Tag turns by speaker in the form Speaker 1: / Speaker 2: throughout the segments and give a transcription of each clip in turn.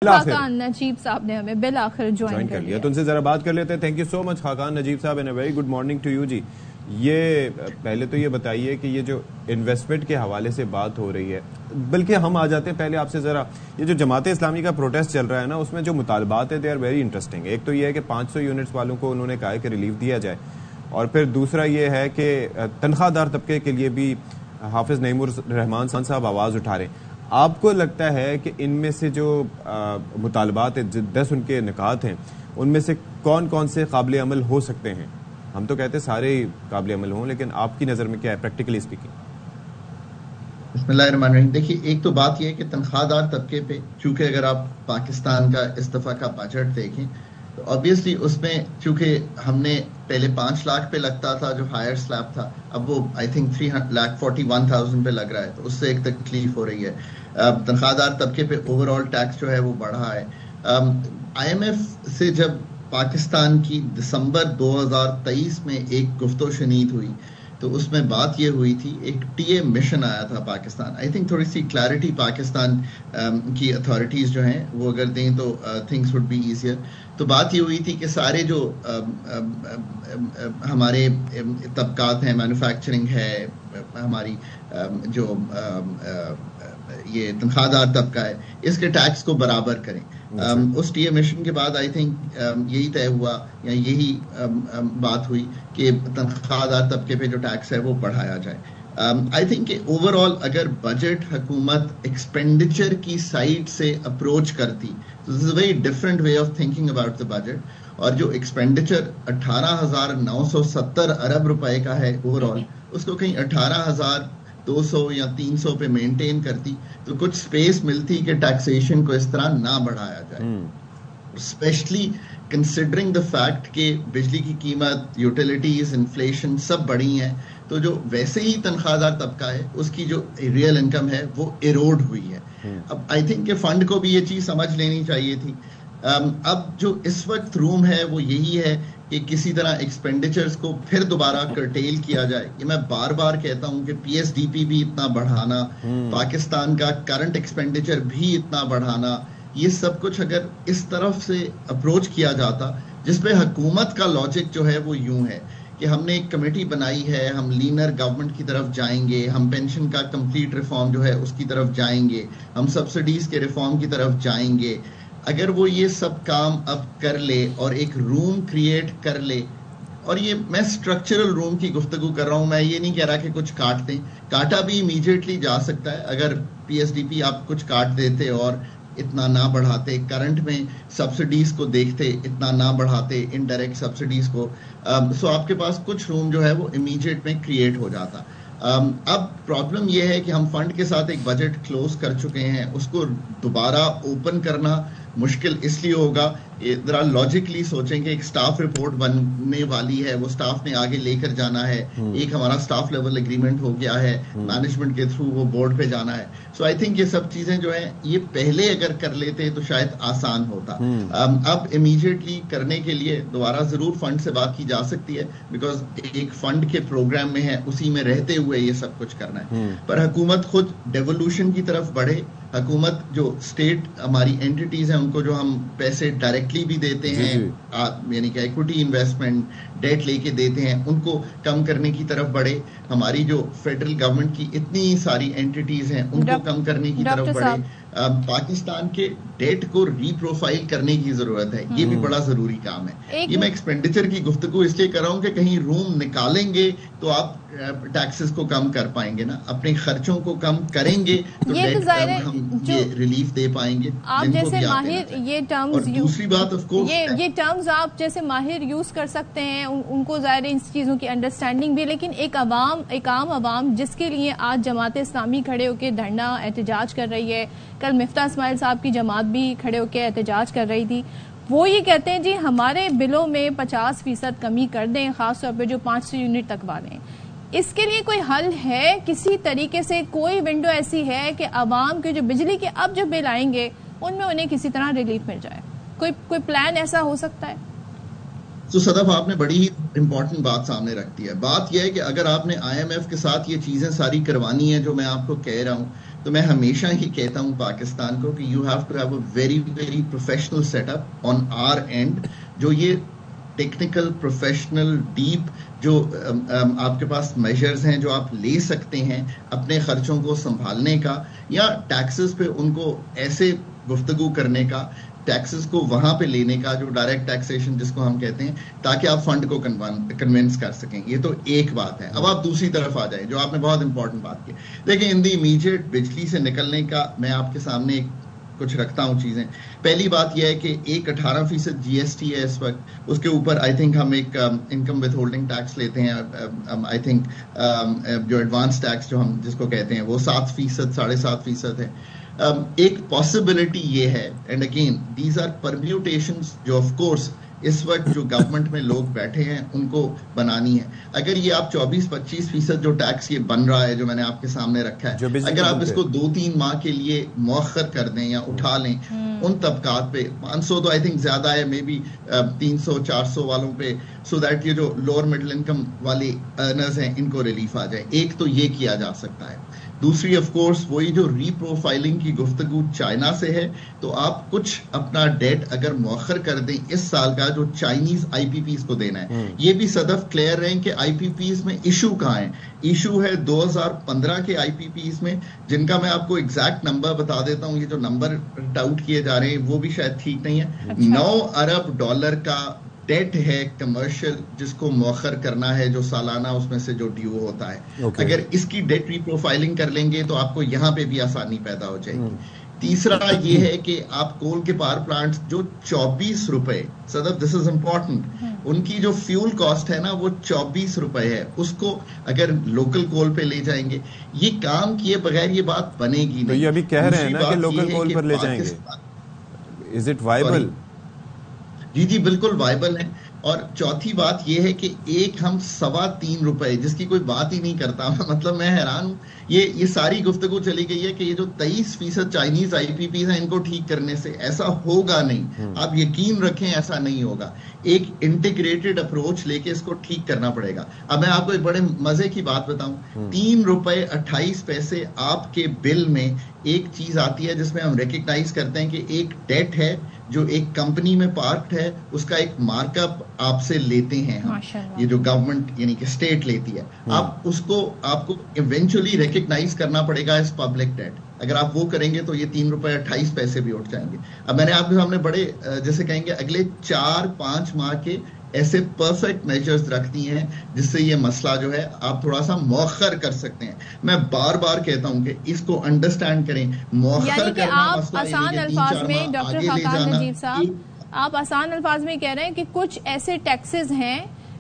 Speaker 1: खाकान नजीब साहब ने हमें बिल आखिर ज्वाइन कर लिया,
Speaker 2: तो उनसे जरा बात कर लेते हैं। Thank you so much Khaqan Najeeb साहब and a very good morning to you ji. ये पहले तो ये बताइए कि ये जो इन्वेस्टमेंट के हवाले से बात हो रही है, बल्कि हम आ जाते हैं पहले आपसे जरा, ये जो जमात इस्लामी का प्रोटेस्ट चल रहा है ना, उसमें जो मुतालबात है दे आर वेरी इंटरेस्टिंग। एक तो ये है कि 500 यूनिट्स वालों को उन्होंने कहा है कि रिलीफ दिया जाए, और फिर दूसरा ये है कि तनख्वाहदार तबके के लिए भी हाफिज नईमुर रहमान साहब आवाज़ उठा रहे हैं। आपको लगता है कि इनमें से जो मुतालबात है, 10 उनके निकात हैं, उनमें से कौन कौन से काबिल अमल हो सकते हैं? हम तो कहते हैं सारे काबिल अमल हों, लेकिन आपकी नज़र में क्या है प्रैक्टिकली स्पीकिंग?
Speaker 3: बिस्मिल्लाहिर्रहमानिर्रहीम। देखिए, एक तो बात यह है कि तनख्वाहदार तबके पे, चूंकि अगर आप पाकिस्तान का इस दफ़ा का बजट देखें तो ऑब्वियसली उसमें चूंकि हमने पहले 5 लाख पे लगता था जो हायर स्लैब था, अब वो आई थिंक 3,41,000 पे लग रहा है, तो उससे एक तकलीफ हो रही है। तनख्वाहदार तबके पे ओवरऑल टैक्स जो है वो बढ़ा है। IMF से जब पाकिस्तान की दिसंबर 2023 में एक गुफ्तो शनीद हुई तो उसमें बात ये हुई थी, एक टीए मिशन आया था पाकिस्तान। आई थिंक थोड़ी सी क्लैरिटी पाकिस्तान की अथॉरिटीज़ जो हैं वो अगर दें तो थिंग्स वुड बी ईजियर। तो बात ये हुई थी कि सारे जो हमारे तबकात हैं, मैन्युफैक्चरिंग है, हमारी जो ये तनख्वाहदार तबका है, इसके टैक्स को बराबर करें। उस टीए मिशन के बाद आई थिंक यही तय हुआ या यही बात हुई कि तनख्वाहदार तबके पे जो टैक्स है वो बढ़ाया जाए। आई थिंक ओवरऑल अगर बजट हुकूमत एक्सपेंडिचर की साइड से अप्रोच करती तो this is a very different way of thinking about the budget, और जो एक्सपेंडिचर 18,970 अरब रुपए का है ओवरऑल, उसको कहीं 18,200 या 300 पे मेंटेन करती तो कुछ स्पेस मिलती कि टैक्सेशन को इस तरह ना बढ़ाया जाए। स्पेशली कंसिडरिंग द फैक्ट कि बिजली की कीमत, यूटिलिटीज, इन्फ्लेशन सब बढ़ी हैं, तो जो वैसे ही तनख्वाहदार तबका है उसकी जो रियल इनकम है वो इरोड हुई है। अब आई थिंक कि फंड को भी ये चीज समझ लेनी चाहिए थी। अब जो इस वक्त रूम है वो यही है कि किसी तरह एक्सपेंडिचर्स को फिर दोबारा कर्टेल किया जाए। ये मैं बार बार कहता हूं कि PSDP भी इतना बढ़ाना, पाकिस्तान का करंट एक्सपेंडिचर भी इतना बढ़ाना, ये सब कुछ अगर इस तरफ से अप्रोच किया जाता, जिसपे हुकूमत का लॉजिक जो है वो यूं है कि हमने एक कमेटी बनाई है, हम लीनर गवर्नमेंट की तरफ जाएंगे, हम पेंशन का कंप्लीट रिफॉर्म जो है उसकी तरफ जाएंगे, हम सब्सिडीज के रिफॉर्म की तरफ जाएंगे। अगर वो ये सब काम अब कर ले और एक रूम क्रिएट कर ले, और ये मैं स्ट्रक्चरल रूम की गुफ्तगू कर रहा हूं, मैं ये नहीं कह रहा कि कुछ काट दें, काटा भी इमीडिएटली जा सकता है। अगर PSDP आप कुछ काट देते और इतना ना बढ़ाते, करंट में सब्सिडीज को देखते, इतना ना बढ़ाते इनडायरेक्ट सब्सिडीज को, सो आपके पास कुछ रूम जो है वो इमीडिएट में क्रिएट हो जाता। अब प्रॉब्लम यह है कि हम फंड के साथ एक बजट क्लोज कर चुके हैं, उसको दोबारा ओपन करना मुश्किल इसलिए होगा, जरा लॉजिकली सोचें कि एक स्टाफ रिपोर्ट बनने वाली है, वो स्टाफ ने आगे लेकर जाना है, एक हमारा स्टाफ लेवल एग्रीमेंट हो गया है, मैनेजमेंट के थ्रू वो बोर्ड पे जाना है। सो आई थिंक ये सब चीजें जो है ये पहले अगर कर लेते तो शायद आसान होता। अब इमीडिएटली करने के लिए दोबारा जरूर फंड से बात की जा सकती है, बिकॉज एक फंड के प्रोग्राम में है, उसी में रहते हुए ये सब कुछ करना है। पर हुकूमत खुद डेवोल्यूशन की तरफ बढ़े, हुकूमत जो स्टेट हमारी एंटिटीज हैं उनको जो हम पैसे डायरेक्टली भी देते हैं, यानी कि इक्विटी इन्वेस्टमेंट, डेट लेके देते हैं, उनको कम करने की तरफ बढ़े। हमारी जो फेडरल गवर्नमेंट की इतनी सारी एंटिटीज हैं उनको कम करने की तरफ बढ़े। पाकिस्तान के डेट को रीप्रोफाइल करने की जरूरत है, ये भी बड़ा जरूरी काम है। ये मैं एक्सपेंडिचर की गुफ्तगू इसलिए कर रहा हूँ कि कहीं रूम निकालेंगे तो आप टैक्सेस को कम कर पाएंगे ना, अपने खर्चों को कम करेंगे तो डेट हम ये रिलीफ दे पाएंगे।
Speaker 1: आप जैसे माहिर ये टर्म्स,
Speaker 3: दूसरी बात ऑफ कोर्स
Speaker 1: ये टर्म्स आप जैसे माहिर यूज कर सकते हैं, उनको ज़ाहिर इन चीजों की अंडरस्टैंडिंग भी, लेकिन एक आम अवाम जिसके लिए आज जमात इस्लामी खड़े होकर धरना एहतजाज कर रही है, कल मिफ्ता इस्माइल साहब की जमात भी खड़े होकर एहतजाज कर रही थी, वो ये कहते हैं जी हमारे बिलों में 50% कमी कर दें, खासतौर पर जो 500 यूनिट तक वाले हैं। इसके लिए कोई हल है? किसी तरीके से कोई विंडो ऐसी है कि आवाम के जो बिजली के अब जो बिल आएंगे उनमें उन्हें किसी तरह रिलीफ मिल जाए? कोई प्लान ऐसा हो सकता है?
Speaker 3: तो सदफ, आपने बड़ी ही इंपॉर्टेंट बात सामने रख दी है। बात यह है कि अगर आपने IMF के साथ ये चीजें सारी करवानी है जो मैं आपको कह रहा हूं, तो मैं हमेशा ही कहता हूं पाकिस्तान को कि you have to have a very very professional setup on our end, जो ये टेक्निकल प्रोफेशनल डीप जो आपके पास मेजर्स हैं जो आप ले सकते हैं अपने खर्चों को संभालने का, या टैक्सेस पे उनको ऐसे गुफ्तगू करने का, टैक्सेस को वहां पे लेने का, जो डायरेक्ट टैक्सेशन जिसको हम कहते हैं, ताकि आप फंड को कन्विंस कर सकें। ये तो एक बात है। अब आप दूसरी तरफ आ जाए, जो आपने बहुत इंपॉर्टेंट बात की। देखिए, इन द इमीडिएट बिजली से निकलने का मैं आपके सामने कुछ रखता हूं चीजें। पहली बात यह है कि एक 18% जीएसटी है इस वक्त, उसके ऊपर आई थिंक हम एक इनकम विथ होल्डिंग टैक्स लेते हैं, आई थिंक जो एडवांस टैक्स जो हम जिसको कहते हैं वो 7%, 7.5% है। एक पॉसिबिलिटी ये है, and again these are permutations जो ऑफ कोर्स इस वक्त जो गवर्नमेंट में लोग बैठे हैं उनको बनानी है। अगर ये आप 24-25% जो टैक्स ये बन रहा है जो मैंने आपके सामने रखा है, अगर आप इसको 2-3 माह के लिए मौखर कर दें या उठा लें उन तबकात पे, 500 तो आई थिंक ज्यादा है, मे बी 300-400 वालों पे, सो दैट ये जो लोअर मिडिल इनकम वाले अर्नर्स हैं इनको रिलीफ आ जाए। एक तो ये किया जा सकता है। दूसरी ऑफ कोर्स वही जो रीप्रोफाइलिंग की गुफ्तगू चाइना से है, तो आप कुछ अपना डेट अगर मौखर कर दें इस साल का जो चाइनीज आईपीपीज को देना है। ये भी सदफ क्लियर रहे कि आईपीपीज में इशू कहाँ है। इशू है 2015 के आईपीपीज में, जिनका मैं आपको एग्जैक्ट नंबर बता देता हूं। ये जो नंबर डाउट किए जा रहे हैं वो भी शायद ठीक नहीं है। अच्छा। $9 अरब का डेट है कमर्शियल, जिसको मौखर करना है, जो सालाना उसमें से जो ड्यू होता है। अगर इसकी डेट रीप्रोफाइलिंग कर लेंगे तो आपको यहां पे भी आसानी पैदा हो जाएगी। तीसरा ये है कि आप कोल के पावर प्लांट्स जो 24 रुपए, सदफ दिस इज इंपॉर्टेंट, उनकी जो फ्यूल कॉस्ट है ना वो 24 रुपए है, उसको अगर लोकल कोल पे ले जाएंगे, ये काम किए बगैर ये बात बनेगी नहीं।
Speaker 2: तो ये अभी कह रहे हैं ना कि लोकल कोल पर ले जाएंगे, इज इट वाइबल?
Speaker 3: जी बिल्कुल वाइबल है। और चौथी बात यह है कि एक हम 3.25 रुपए, जिसकी कोई बात ही नहीं करता, मतलब मैं हैरान हूं। ये सारी गुफ्तगू चली गई है कि ये जो 23% चाइनीज आईपीपी हैं इनको ठीक करने से ऐसा होगा नहीं। आप यकीन रखें ऐसा नहीं होगा। एक इंटीग्रेटेड अप्रोच लेके इसको ठीक करना पड़ेगा। अब मैं आपको एक बड़े मजे की बात बताऊं, 3 रुपए 28 पैसे आपके बिल में एक चीज आती है जिसमें हम रिकग्नाइज करते हैं कि एक डेट है जो एक कंपनी में पार्क्ड है, उसका एक मार्कअप आपसे लेते हैं हम, ये जो गवर्नमेंट यानी कि स्टेट लेती है। आप उसको आपको इवेंचुअली रिकग्नाइज करना पड़ेगा इस पब्लिक डेट। अगर आप वो करेंगे तो ये 3 रुपए 28 पैसे भी उठ जाएंगे। अब मैंने आपके सामने बड़े जैसे कहेंगे अगले 4-5 माह के ऐसे परफेक्ट मेजर्स रख दिए हैं जिससे ये मसला जो है आप थोड़ा सा मौखर कर सकते हैं। मैं बार बार कहता हूं कि इसको अंडरस्टैंड करें। मौखर करना
Speaker 1: आप आसान अल्फाज में, डॉक्टर खाकान नजीब साहब, आप आसान अल्फाज में कह रहे हैं कि कुछ ऐसे टैक्सेस हैं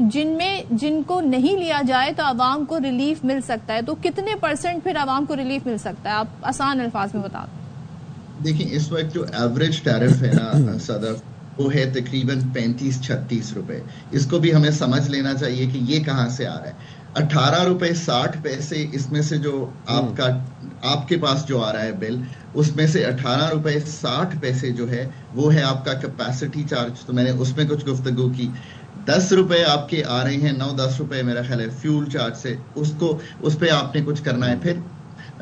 Speaker 1: जिनको नहीं लिया जाए तो आवाम को रिलीफ मिल सकता है। तो कितने % फिर आवाम को रिलीफ मिल सकता है, आप आसान अल्फाज में बता दें।
Speaker 3: देखिए, इस वक्त जो एवरेज टैरिफ है ना सदर, वो है तकरीबन 35-36 रुपए। इसको भी हमें समझ लेना चाहिए कि ये कहां से आ रहा है। 18 रुपए 60 पैसे इसमें से जो आपके पास जो आ रहा है बिल, उसमें से 18 रुपए 60 पैसे जो है वो है आपका कैपेसिटी चार्ज। तो मैंने उसमें कुछ गुफ्तगू की। 10 रुपए आपके आ रहे हैं, 9-10 रुपए मेरा ख्याल है फ्यूल चार्ज से, उस पर आपने कुछ करना है। फिर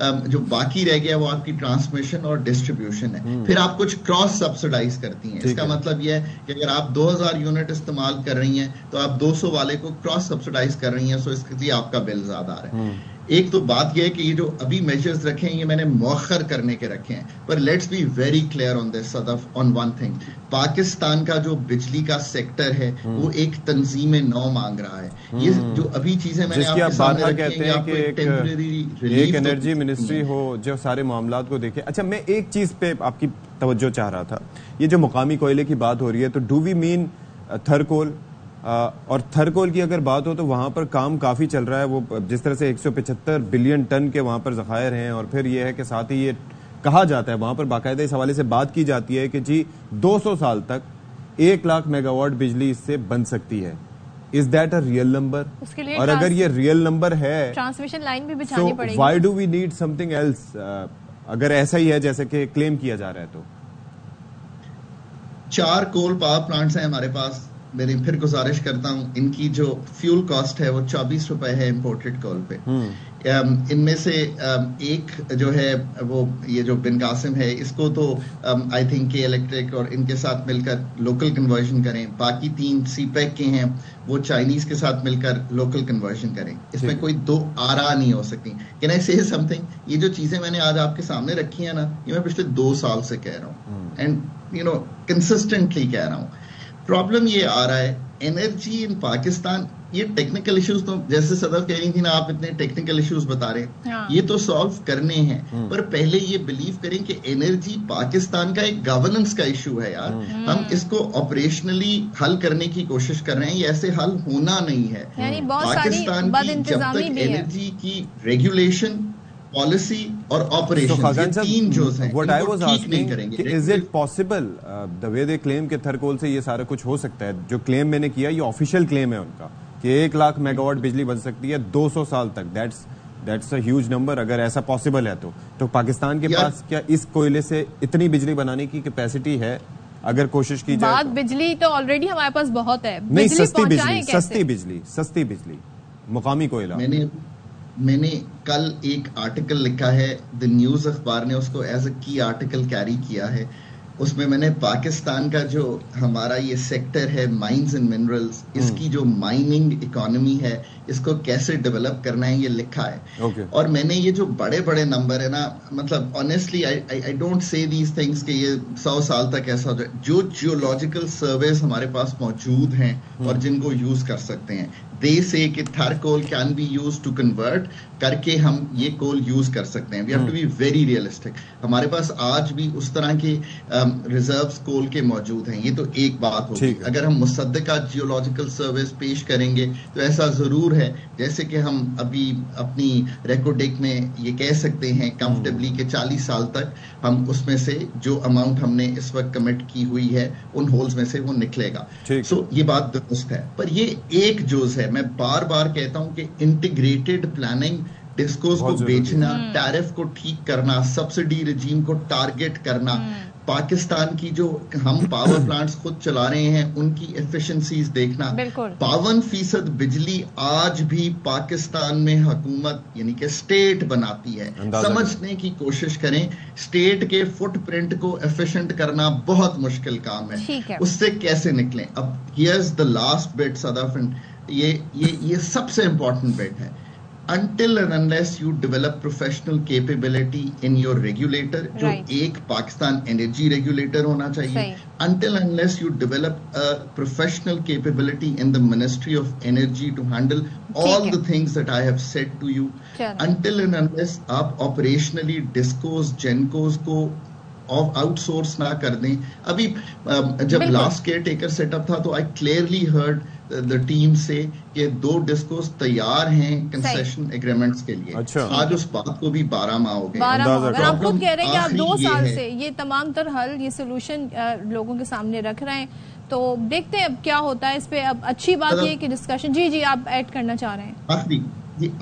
Speaker 3: जो बाकी रह गया वो आपकी ट्रांसमिशन और डिस्ट्रीब्यूशन है। फिर आप कुछ क्रॉस सब्सिडाइज करती हैं। इसका मतलब यह है कि अगर आप 2000 यूनिट इस्तेमाल कर रही हैं तो आप 200 वाले को क्रॉस सब्सिडाइज कर रही हैं, सो इसके लिए आपका बिल ज्यादा आ रहा है। एक तो बात यह है कि ये जो अभी मेजर्स रखे हैं ये मैंने मौखर करने के रखे हैं, पर let's be very clear on this Sadaf, on one thing. Pakistan का जो बिजली का सेक्टर है वो एक तंजीम नौ मांग रहा है। ये जो अभी चीजें मैंने आपके सामने रखी हैं कि
Speaker 2: एक एनर्जी मिनिस्ट्री हो जो सारे मामलात को देखे। अच्छा, मैं एक चीज पे आपकी तवज्जो चाह रहा था। ये जो मुकामी कोयले की बात हो रही है, तो डू वी मीन थरकोल? और थरकोल की अगर बात हो तो वहां पर काम काफी चल रहा है। वो जिस तरह से 175 बिलियन टन के वहां पर जखायर हैं, और फिर ये है कि साथ ही ये कहा जाता है वहां पर बाकायदा इस हवाले से बात की जाती है कि जी 200 साल तक 1 लाख मेगावाट बिजली इससे बन सकती है। Is that a real number? और अगर ये रियल नंबर है,
Speaker 1: ट्रांसमिशन लाइन भी बिछानी पड़ेगी।
Speaker 2: Why do we need something else? अगर ऐसा ही है जैसे कि क्लेम किया जा रहा है तो
Speaker 3: 4 कोल पावर प्लांट्स हैं हमारे पास। मेरी फिर गुजारिश करता हूं, इनकी जो फ्यूल कॉस्ट है वो 24 रुपए है इंपोर्टेड कोल पे। इनमें से एक जो है वो ये जो बिन कासिम है, इसको तो आई थिंक के इलेक्ट्रिक और इनके साथ मिलकर लोकल कन्वर्जन करें। बाकी 3 सीपैक के हैं, वो चाइनीज के साथ मिलकर लोकल कन्वर्जन करें। इसमें कोई दो आरा नहीं हो सकती। कैन आई से समथिंग? ये जो चीजें मैंने आज आपके सामने रखी है ना, ये मैं पिछले 2 साल से कह रहा हूँ एंड कंसिस्टेंटली कह रहा हूँ। प्रॉब्लम ये आ रहा है, एनर्जी इन पाकिस्तान, ये टेक्निकल इश्यूज तो जैसे सदर कह रही थी ना, आप इतने टेक्निकल इश्यूज बता रहे हैं,
Speaker 1: हाँ।
Speaker 3: ये तो सॉल्व करने हैं, पर पहले ये बिलीव करें कि एनर्जी पाकिस्तान का एक गवर्नेंस का इशू है यार। हम इसको ऑपरेशनली हल करने की कोशिश कर रहे हैं, ये ऐसे हल होना नहीं है। पाकिस्तान की जब तक एनर्जी की रेगुलेशन, पॉलिसी और ऑपरेशन, ये 3 जो हैं,
Speaker 2: व्हाट आई वाज
Speaker 3: ठीक नहीं
Speaker 2: आस्किंग
Speaker 3: करेंगे।
Speaker 2: Is it possible the way they claim के थरकोल से ये सारा कुछ हो सकता है? जो क्लेम मैंने किया ये ऑफिशियल क्लेम है उनका कि 1 लाख मेगावाट बिजली बन सकती है 200 साल तक। That's a huge number. अगर ऐसा पॉसिबल है तो पाकिस्तान के पास क्या इस कोयले से इतनी बिजली बनाने की कैपेसिटी है अगर कोशिश की जाए?
Speaker 1: बिजली तो ऑलरेडी हमारे पास बहुत है।
Speaker 2: नहीं, सस्ती बिजली मुकामी कोयला।
Speaker 3: मैंने कल एक आर्टिकल लिखा है, द न्यूज अखबार ने उसको एज अ की आर्टिकल कैरी किया है। उसमें मैंने पाकिस्तान का जो हमारा ये सेक्टर है माइंस एंड मिनरल्स, इसकी जो माइनिंग इकोनॉमी है, इसको कैसे डेवलप करना है ये लिखा है। और मैंने ये जो बड़े बड़े नंबर है ना, मतलब honestly I don't say these things कि ये 100 साल तक ऐसा हो जाए। जो जियोलॉजिकल सर्वेस हमारे पास मौजूद हैं और जिनको यूज कर सकते हैं, दे से कि Thar coal can be used to convert करके हम ये कोल यूज कर सकते हैं। We have to be very realistic. हमारे पास आज भी उस तरह के रिजर्व्स कोल के मौजूद हैं। ये तो एक बात होगी। अगर हम मुसद्दका जियोलॉजिकल सर्विस पेश करेंगे तो ऐसा जरूर है, जैसे कि हम अभी अपनी रेकोडेक में ये कह सकते हैं कंफर्टेबली कि 40 साल तक हम उसमें से जो अमाउंट हमने इस वक्त कमिट की हुई है उन होल्स में से वो निकलेगा। सो ये बात दुरुस्त है, पर ये एक जोज है। मैं बार बार कहता हूं कि इंटीग्रेटेड प्लानिंग, डिस्कोस को बेचना, टैरिफ को ठीक करना, सब्सिडी रिजीम को टारगेट करना, पाकिस्तान की जो हम पावर प्लांट्स खुद चला रहे हैं उनकी एफिशिएंसीज देखना। 52% बिजली आज भी पाकिस्तान में हुकूमत यानी कि स्टेट बनाती है। समझने की कोशिश करें, स्टेट के फुटप्रिंट को एफिशिएंट करना बहुत मुश्किल काम है। उससे कैसे निकलें? अब here's the last bit Sadaf, ये सबसे इंपॉर्टेंट बिट है। Until and unless you develop professional capability in your regulator, जो एक पाकिस्तान एनर्जी रेगुलेटर होना चाहिए, until and unless you develop a professional capability in the Ministry of Energy to handle all the things that I have said to you, until and unless आप operationally discourse gencos को outsource ना कर दें। अभी जब last care taker setup था तो I clearly heard the team से कि 2 डिस्कोस तैयार हैं कंसेशन एग्रीमेंट्स के लिए। आज उस बात को भी 12 माह हो गए।
Speaker 1: आप खुद कह रहे हैं कि आप 2 साल से ये तमाम तर हल, ये सोल्यूशन लोगों के सामने रख रहे हैं, तो देखते हैं अब क्या होता है इस पे। अब अच्छी बात ये कि डिस्कशन जी आप ऐड करना चाह रहे हैं।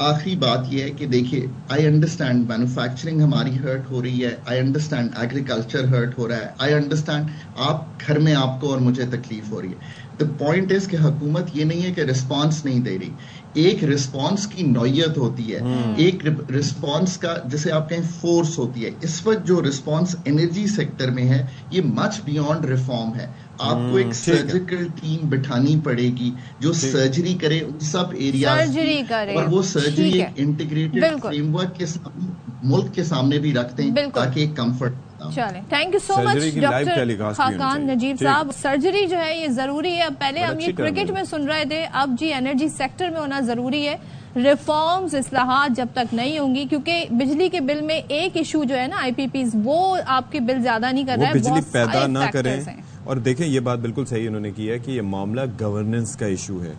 Speaker 3: आखिरी बात यह है कि देखिए, आई अंडरस्टैंड मैन्युफैक्चरिंग हमारी हर्ट हो रही है, आई अंडरस्टैंड एग्रीकल्चर हर्ट हो रहा है, आई अंडरस्टैंड आप घर में आपको और मुझे तकलीफ हो रही है। द पॉइंट इज कि हुकूमत ये नहीं है कि रिस्पांस नहीं दे रही, एक रिस्पांस की नौयत होती है, एक रिस्पांस का जैसे आप कहें फोर्स होती है। इस वक्त जो रिस्पांस एनर्जी सेक्टर में है ये मच बियॉन्ड रिफॉर्म है। आपको एक सर्जिकल टीम बिठानी पड़ेगी जो सर्जरी करे उन सब एरियाज, और वो सर्जरी एक इंटीग्रेटेड फ्रेमवर्क के सामने, मुल्क के सामने भी रखते हैं ताकि एक कंफर्ट।
Speaker 1: चलें, thank you so much doctor Khaqan Najeeb साहब। सर्जरी जो है ये जरूरी है। पहले हम ये क्रिकेट में सुन रहे थे, अब जी एनर्जी सेक्टर में होना जरूरी है। रिफॉर्म्स, इस्लाहात जब तक नहीं होंगी, क्योंकि बिजली के बिल में एक इशू जो है ना आईपीपीज, वो आपके बिल ज्यादा नहीं कर रहा है,
Speaker 2: बिजली पैदा ना करें। और देखें, ये बात बिल्कुल सही उन्होंने की है कि ये मामला गवर्नेंस का इशू है।